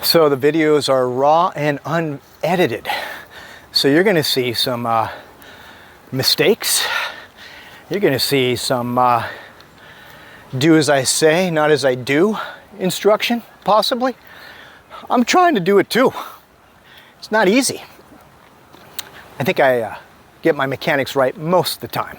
So the videos are raw and unedited. So you're going to see some mistakes. You're going to see some do as I say, not as I do instruction, possibly. I'm trying to do it too. It's not easy. I think I get my mechanics right most of the time.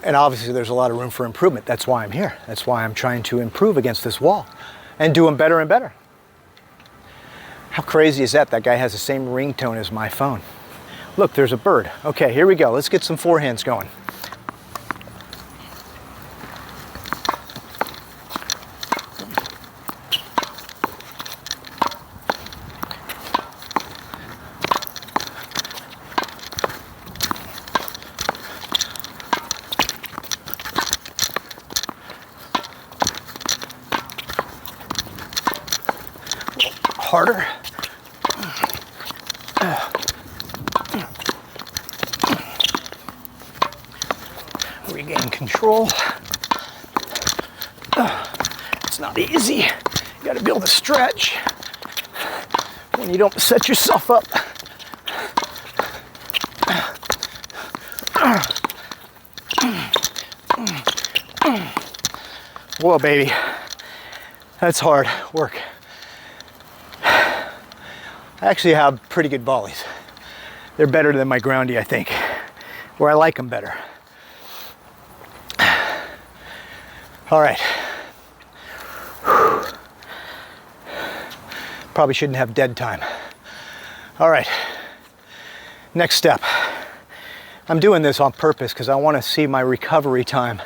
And obviously there's a lot of room for improvement. That's why I'm here. That's why I'm trying to improve against this wall and do them better and better. How crazy is that? That guy has the same ringtone as my phone. Look, there's a bird. Okay, here we go. Let's get some forehands going. Harder. Regain control. It's not easy. You got to be able to stretch when you don't set yourself up. Whoa, baby. That's hard work. I actually have pretty good volleys. They're better than my groundy, I think, where I like them better. All right. Probably shouldn't have dead time. All right. Next step. I'm doing this on purpose because I want to see my recovery time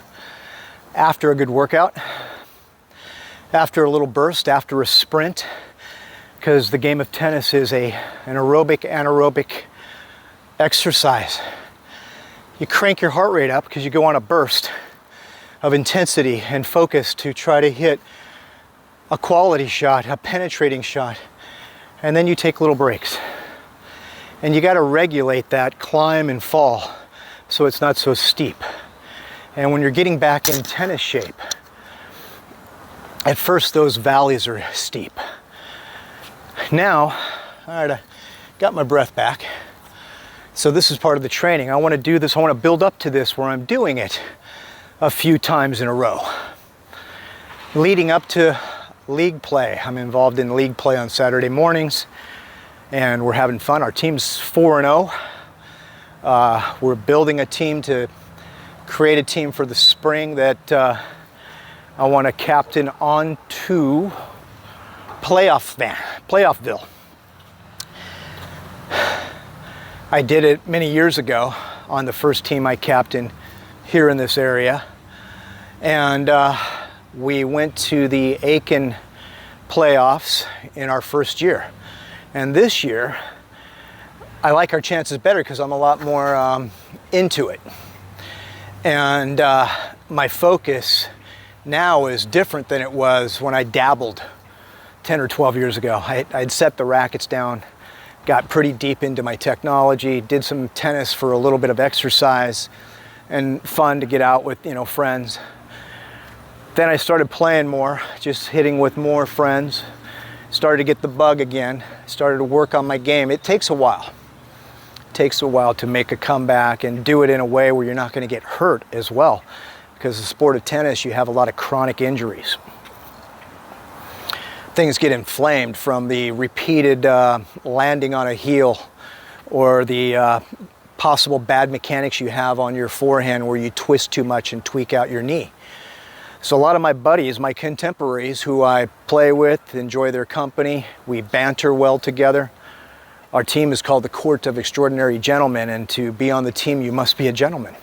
after a good workout, after a little burst, after a sprint. Because the game of tennis is an aerobic, anaerobic exercise. You crank your heart rate up because you go on a burst of intensity and focus to try to hit a quality shot, a penetrating shot, and then you take little breaks. And you got to regulate that climb and fall so it's not so steep. And when you're getting back in tennis shape, at first those valleys are steep. Now, all right, I got my breath back. So this is part of the training. I want to do this, I want to build up to this where I'm doing it a few times in a row. Leading up to league play, I'm involved in league play on Saturday mornings and we're having fun. Our team's 4-0. We're building a team to create a team for the spring that I want to captain on to Playoffville. I did it many years ago on the first team I captained here in this area. And we went to the Aiken playoffs in our first year. And this year, I like our chances better because I'm a lot more into it. And my focus now is different than it was when I dabbled 10 or 12 years ago. I'd set the rackets down, got pretty deep into my technology, did some tennis for a little bit of exercise and fun to get out with, friends. Then I started playing more, just hitting with more friends. Started to get the bug again, started to work on my game. It takes a while. It takes a while to make a comeback and do it in a way where you're not going to get hurt as well. Because the sport of tennis, you have a lot of chronic injuries. Things get inflamed from the repeated landing on a heel or the possible bad mechanics you have on your forehand where you twist too much and tweak out your knee. So a lot of my buddies, my contemporaries who I play with, enjoy their company, we banter well together. Our team is called the Court of Extraordinary Gentlemen, and to be on the team you must be a gentleman.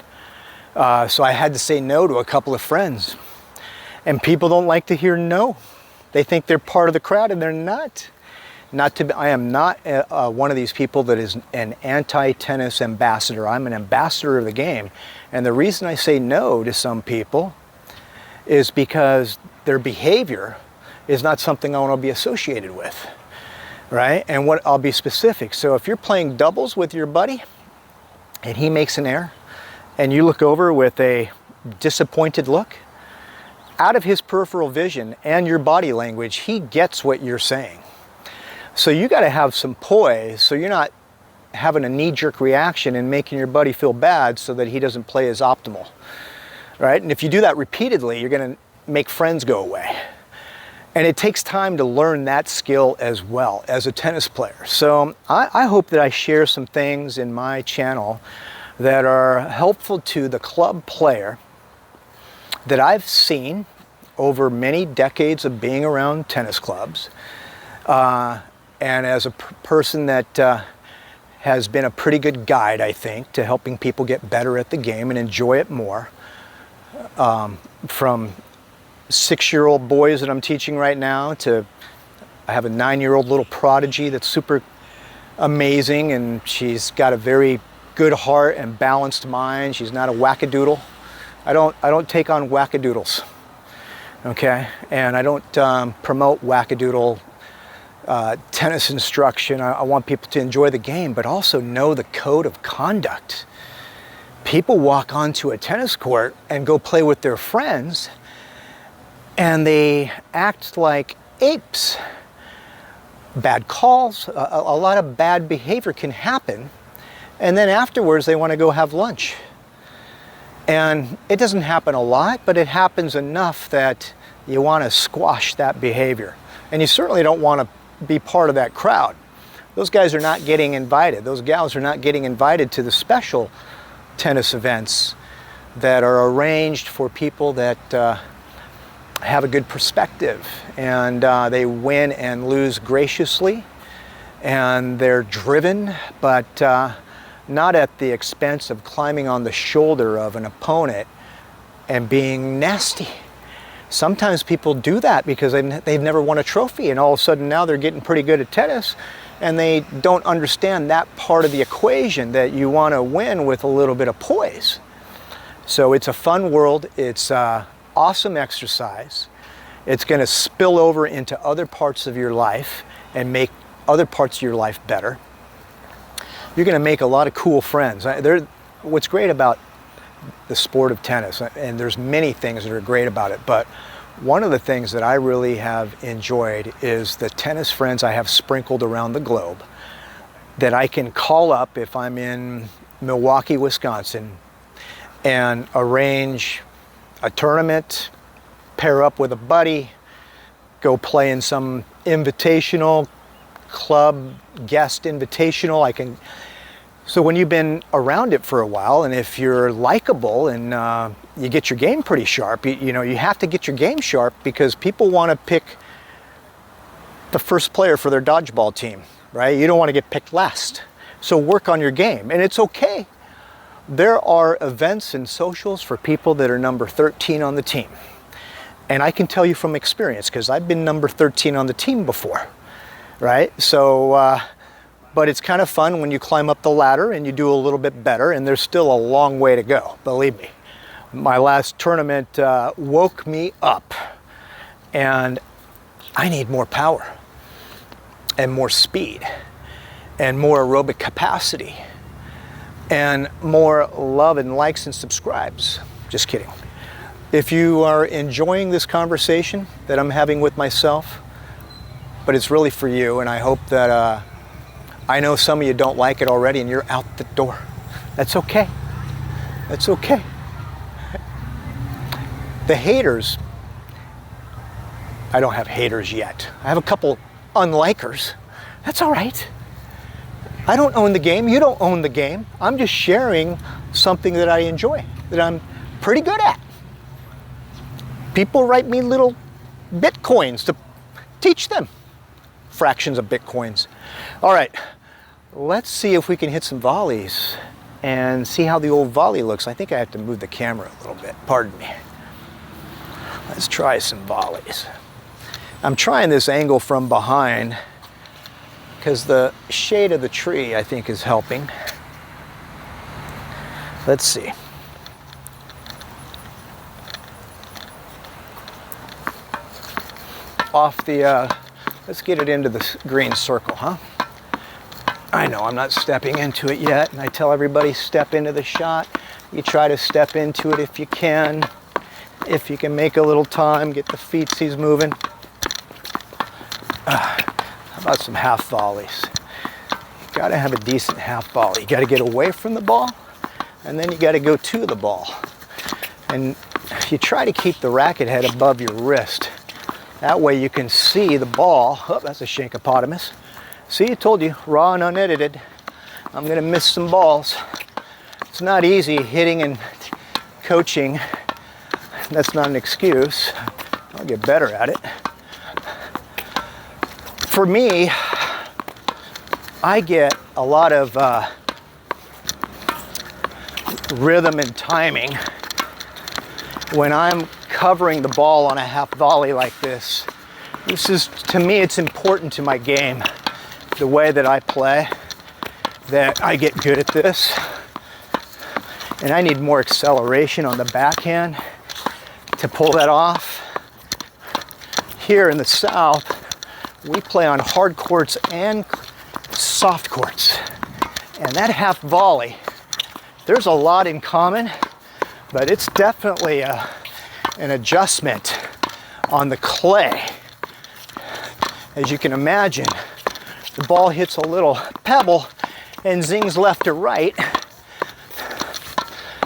So I had to say no to a couple of friends. And people don't like to hear no. They think they're part of the crowd, and they're not. I am not one of these people that is an anti-tennis ambassador. I'm an ambassador of the game. And the reason I say no to some people is because their behavior is not something I want to be associated with, right? And I'll be specific. So if you're playing doubles with your buddy and he makes an error and you look over with a disappointed look, out of his peripheral vision and your body language, he gets what you're saying. So you got to have some poise so you're not having a knee-jerk reaction and making your buddy feel bad so that he doesn't play as optimal, right? And if you do that repeatedly, you're going to make friends go away. And it takes time to learn that skill as well as a tennis player. So I hope that I share some things in my channel that are helpful to the club player that I've seen over many decades of being around tennis clubs. And as a person that has been a pretty good guide, I think, to helping people get better at the game and enjoy it more. From 6-year-old boys that I'm teaching right now to I have a 9-year-old little prodigy that's super amazing, and she's got a very good heart and balanced mind. She's not a wackadoodle. I don't take on wackadoodles, okay? And I don't promote wackadoodle tennis instruction. I want people to enjoy the game, but also know the code of conduct. People walk onto a tennis court and go play with their friends, and they act like apes. Bad calls, a lot of bad behavior can happen, and then afterwards they want to go have lunch. And it doesn't happen a lot, but it happens enough that you want to squash that behavior. And you certainly don't want to be part of that crowd. Those guys are not getting invited. Those gals are not getting invited to the special tennis events that are arranged for people that have a good perspective, and they win and lose graciously, and they're driven, but not at the expense of climbing on the shoulder of an opponent and being nasty. Sometimes people do that because they've never won a trophy, and all of a sudden now they're getting pretty good at tennis, and they don't understand that part of the equation, that you want to win with a little bit of poise. So it's a fun world. It's awesome exercise. It's going to spill over into other parts of your life and make other parts of your life better. You're going to make a lot of cool friends. What's great about the sport of tennis, and there's many things that are great about it, but one of the things that I really have enjoyed is the tennis friends I have sprinkled around the globe that I can call up if I'm in Milwaukee, Wisconsin, and arrange a tournament, pair up with a buddy, go play in some invitational club, guest invitational. So when you've been around it for a while, and if you're likable and you get your game pretty sharp, you have to get your game sharp because people want to pick the first player for their dodgeball team, right? You don't want to get picked last. So work on your game, and it's okay. There are events and socials for people that are number 13 on the team. And I can tell you from experience, because I've been number 13 on the team before, right? So, but it's kind of fun when you climb up the ladder and you do a little bit better, and there's still a long way to go, believe me. My last tournament woke me up, and I need more power and more speed and more aerobic capacity and more love and likes and subscribes. Just kidding. If you are enjoying this conversation that I'm having with myself, but it's really for you, and I hope that I know some of you don't like it already and you're out the door. That's okay. That's okay. The haters, I don't have haters yet. I have a couple unlikers. That's all right. I don't own the game. You don't own the game. I'm just sharing something that I enjoy, that I'm pretty good at. People write me little Bitcoins to teach them fractions of Bitcoins. All right, let's see if we can hit some volleys and see how the old volley looks. I think I have to move the camera a little bit. Pardon me. Let's try some volleys. I'm trying this angle from behind because the shade of the tree, I think, is helping. Let's see. Off the, let's get it into the green circle, huh? I know I'm not stepping into it yet, and I tell everybody step into the shot. You try to step into it if you can. If you can make a little time, get the feetsies moving. How about some half volleys? You gotta have a decent half volley. You gotta get away from the ball, and then you gotta go to the ball. And you try to keep the racket head above your wrist. That way you can see the ball. Oh, that's a shankopotamus. See, I told you, raw and unedited. I'm gonna miss some balls. It's not easy hitting and coaching. That's not an excuse. I'll get better at it. For me, I get a lot of rhythm and timing when I'm covering the ball on a half volley like this. This is, to me, it's important to my game, the way that I play, that I get good at this. And I need more acceleration on the backhand to pull that off. Here in the South, we play on hard courts and soft courts. And that half volley, there's a lot in common, but it's definitely an adjustment on the clay. As you can imagine, the ball hits a little pebble and zings left or right,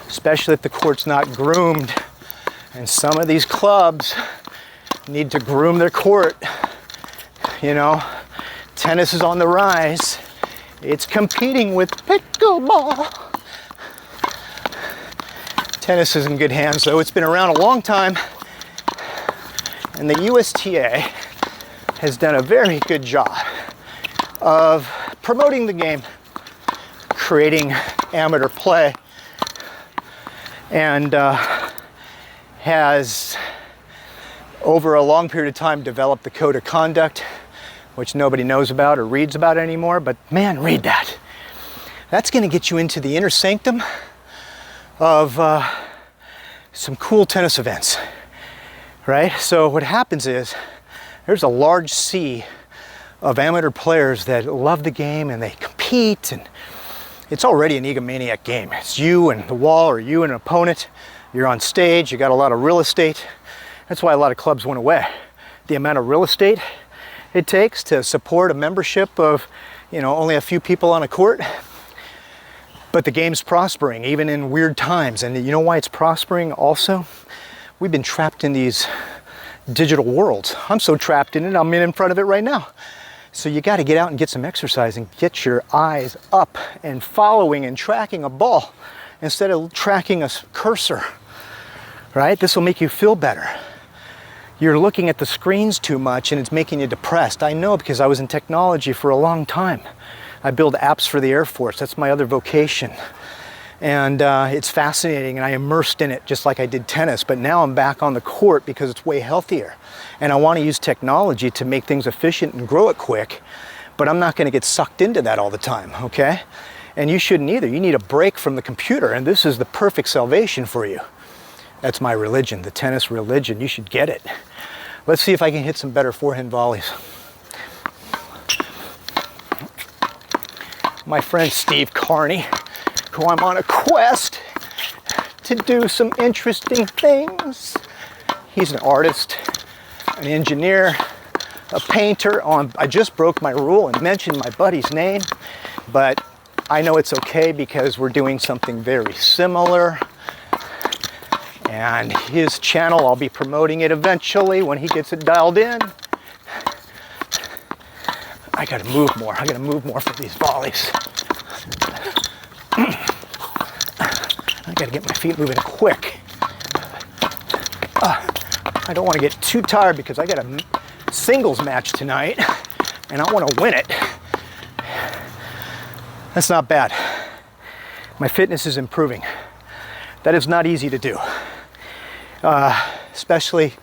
especially if the court's not groomed. And some of these clubs need to groom their court. You know, tennis is on the rise. It's competing with pickleball. Tennis is in good hands, though. It's been around a long time. And the USTA has done a very good job of promoting the game, creating amateur play, and has, over a long period of time, developed the code of conduct, which nobody knows about or reads about anymore, but man, read that. That's going to get you into the inner sanctum of some cool tennis events, right? So what happens is there's a large sea of amateur players that love the game and they compete, and it's already an egomaniac game. It's you and the wall, or you and an opponent. You're on stage, you got a lot of real estate. That's why a lot of clubs went away. The amount of real estate it takes to support a membership of, you know, only a few people on a court. But the game's prospering, even in weird times. And you know why it's prospering also? We've been trapped in these digital worlds. I'm so trapped in it, I'm in front of it right now. So you got to get out and get some exercise and get your eyes up and following and tracking a ball instead of tracking a cursor, right? This will make you feel better. You're looking at the screens too much and it's making you depressed. I know, because I was in technology for a long time. I build apps for the Air Force. That's my other vocation. And it's fascinating, and I immersed in it just like I did tennis. But now I'm back on the court because it's way healthier. And I want to use technology to make things efficient and grow it quick. But I'm not going to get sucked into that all the time, okay? And you shouldn't either. You need a break from the computer, and this is the perfect salvation for you. That's my religion, the tennis religion. You should get it. Let's see if I can hit some better forehand volleys. My friend Steve Carney, who I'm on a quest to do some interesting things. He's an artist, an engineer, a painter. I just broke my rule and mentioned my buddy's name, but I know it's okay because we're doing something very similar. And his channel, I'll be promoting it eventually when he gets it dialed in. I gotta move more. I gotta move more for these volleys. I gotta get my feet moving quick. I don't want to get too tired because I got a singles match tonight and I want to win it. That's not bad. My fitness is improving. That is not easy to do, especially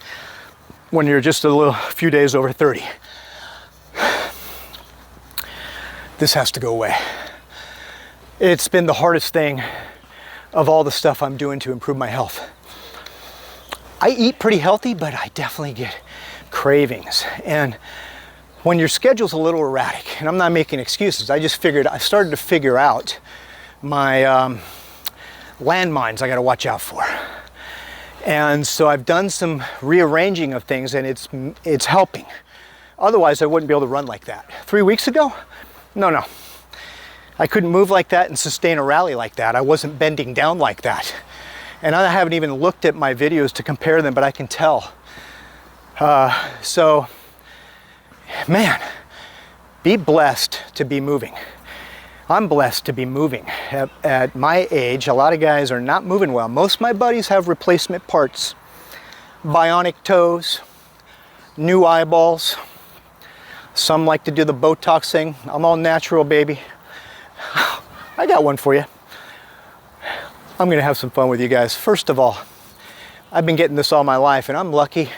when you're just a few days over 30. This has to go away. It's been the hardest thing of all the stuff I'm doing to improve my health. I eat pretty healthy, but I definitely get cravings. And when your schedule's a little erratic, and I'm not making excuses, I started to figure out my landmines I gotta watch out for. And so I've done some rearranging of things, and it's helping. Otherwise, I wouldn't be able to run like that. 3 weeks ago? No. I couldn't move like that and sustain a rally like that. I wasn't bending down like that. And I haven't even looked at my videos to compare them, but I can tell. So, man, be blessed to be moving. I'm blessed to be moving. At my age, a lot of guys are not moving well. Most of my buddies have replacement parts, bionic toes, new eyeballs. Some like to do the Botox thing. I'm all natural, baby. I got one for you. I'm gonna have some fun with you guys. First of all, I've been getting this all my life, and I'm lucky.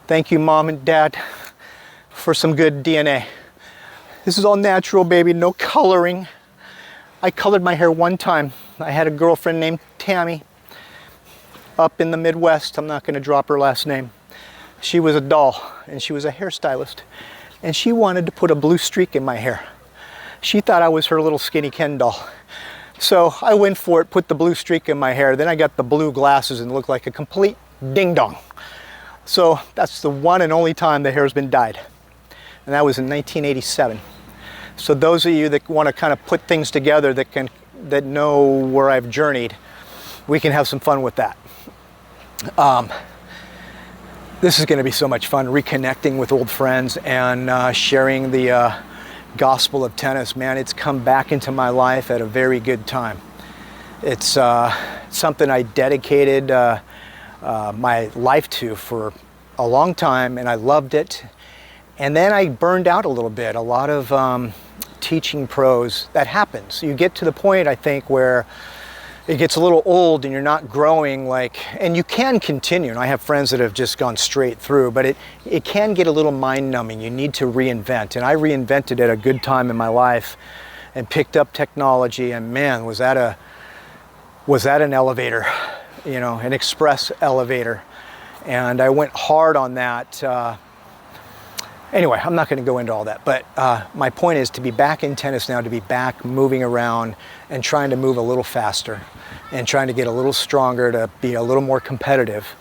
Thank you, Mom and Dad, for some good DNA. This is all natural, baby, no coloring. I colored my hair one time. I had a girlfriend named Tammy up in the Midwest. I'm not gonna drop her last name. She was a doll, and she was a hairstylist. And she wanted to put a blue streak in my hair. She thought I was her little skinny Ken doll. So I went for it, put the blue streak in my hair. Then I got the blue glasses and looked like a complete ding-dong. So that's the one and only time the hair's been dyed. And that was in 1987. So those of you that want to kind of put things together that know where I've journeyed, we can have some fun with that. This is going to be so much fun, reconnecting with old friends and sharing the gospel of tennis. Man, it's come back into my life at a very good time. It's something I dedicated my life to for a long time, and I loved it. And then I burned out a little bit. A lot of teaching pros, that happens. You get to the point, I think, where it gets a little old and you're not growing and you can continue. And I have friends that have just gone straight through, but it can get a little mind numbing. You need to reinvent. And I reinvented at a good time in my life and picked up technology, and man, was that an elevator, an express elevator. And I went hard on that. Anyway, I'm not going to go into all that, but my point is to be back in tennis now, to be back moving around and trying to move a little faster and trying to get a little stronger, to be a little more competitive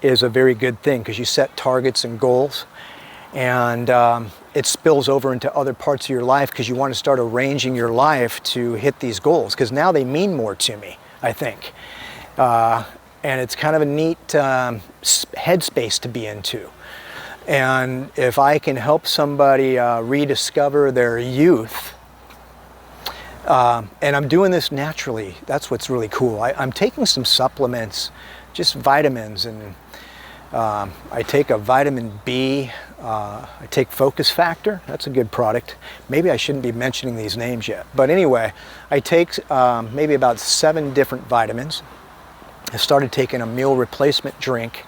is a very good thing, because you set targets and goals, and it spills over into other parts of your life because you want to start arranging your life to hit these goals, because now they mean more to me, I think. And it's kind of a neat headspace to be into. And if I can help somebody rediscover their youth, and I'm doing this naturally, that's what's really cool. I'm taking some supplements, just vitamins, and I take a vitamin B, I take Focus Factor, that's a good product. Maybe I shouldn't be mentioning these names yet. But anyway, I take maybe about 7 different vitamins. I started taking a meal replacement drink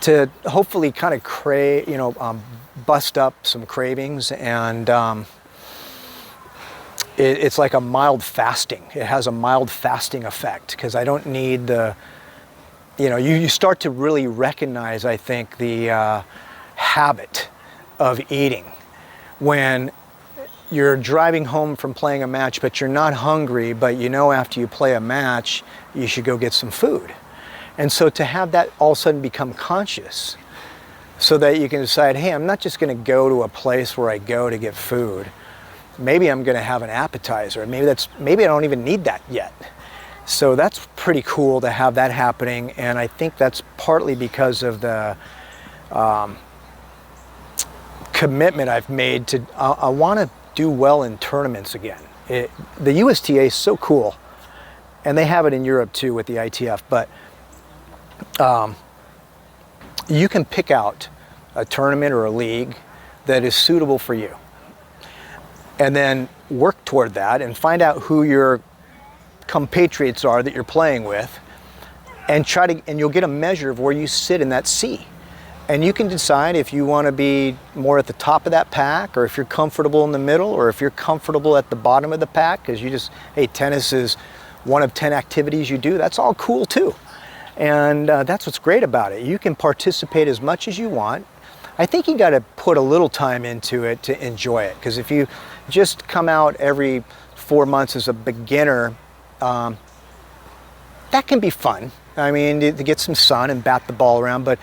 to hopefully kind of bust up some cravings, and it's like a mild fasting. It has a mild fasting effect, because I don't need you start to really recognize, I think, the habit of eating when you're driving home from playing a match, but you're not hungry, but after you play a match, you should go get some food. And so to have that all of a sudden become conscious, so that you can decide, hey, I'm not just going to go to a place where I go to get food. Maybe I'm going to have an appetizer. Maybe I don't even need that yet. So that's pretty cool to have that happening. And I think that's partly because of the commitment I've made to, I want to do well in tournaments again. The USTA is so cool, and they have it in Europe too with the ITF, but you can pick out a tournament or a league that is suitable for you, and then work toward that and find out who your compatriots are that you're playing with, and and you'll get a measure of where you sit in that sea. And you can decide if you want to be more at the top of that pack, or if you're comfortable in the middle, or if you're comfortable at the bottom of the pack, because tennis is one of 10 activities you do. That's all cool too. And that's what's great about it. You can participate as much as you want. I think you got to put a little time into it to enjoy it, because if you just come out every 4 months as a beginner, that can be fun. I mean, to get some sun and bat the ball around, but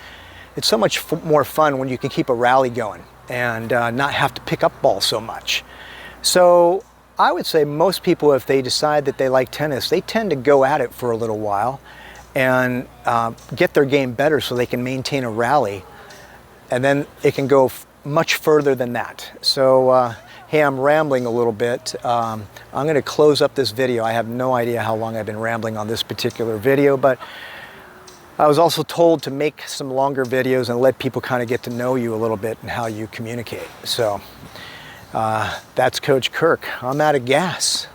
it's so much more fun when you can keep a rally going and not have to pick up balls so much. So I would say most people, if they decide that they like tennis, they tend to go at it for a little while and get their game better so they can maintain a rally, and then it can go much further than that. So hey, I'm rambling a little bit. I'm going to close up this video. I have no idea how long I've been rambling on this particular video, but I was also told to make some longer videos and let people kind of get to know you a little bit and how you communicate. So that's Coach Kirk. I'm out of gas.